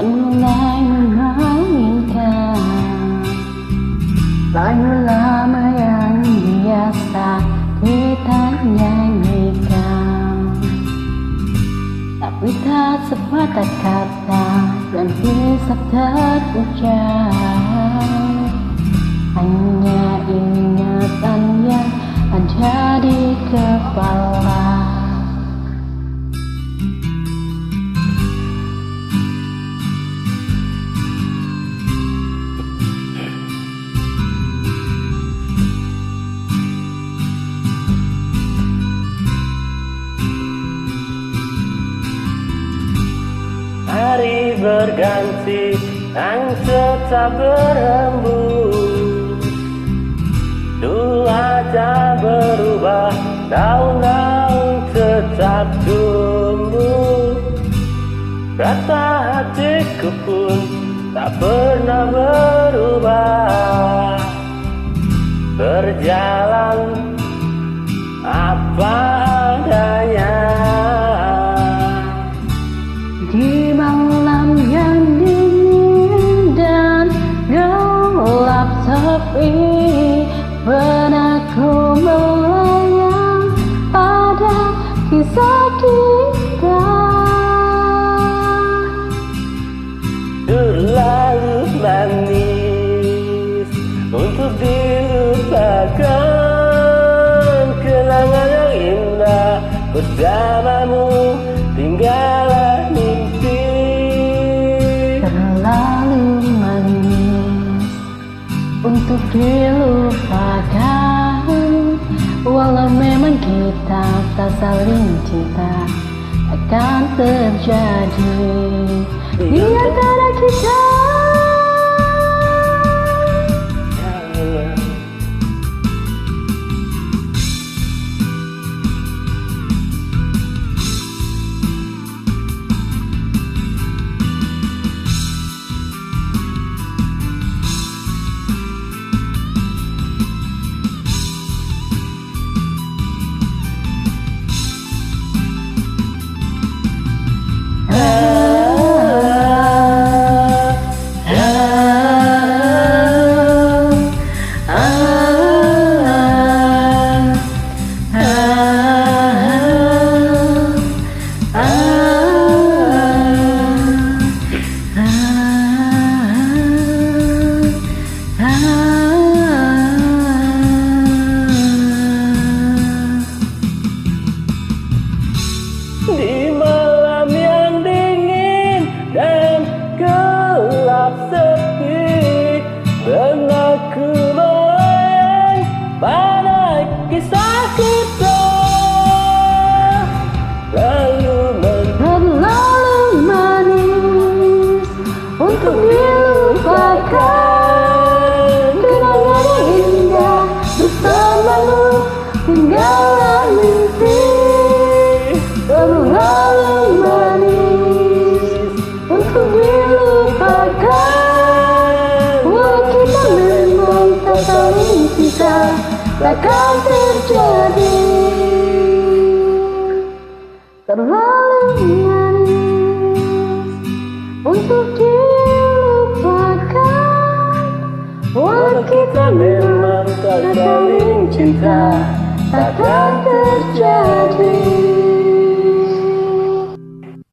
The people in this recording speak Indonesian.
mulai memainkan lagu lama yang biasa kita nyanyikan, tapi tak sepatah kata dan bisa terucap, hanya ingatan yang ada di kepala. Hari berganti, angin tetap berembus, cuaca berubah, daun-daun tetap tumbuh. Rasa hatiku pun tak pernah berubah, berjalan apa adanya. Di malam yang dingin dan gelap sepi, benakku melayang pada kisah kita. Terlalu manis untuk dilupakan, kenangan yang indah bersamamu tinggallah mimpi. Terlalu manis untuk dilupakan, walau memang kita tak saling cinta, akan terjadi di antara kita. Di malam yang dingin dan gelap sepi, benakku melayang pada kisah kita. Terlalu manis untuk dilupakan, kenangan yang indah bersamamu tinggallah mimpi. Terlalu manis untuk dilupakan, walau kita memang tak saling cinta, takkan terjadi. Terlalu manis untuk dilupakan, walau kita memang tak saling cinta, takkan terjadi.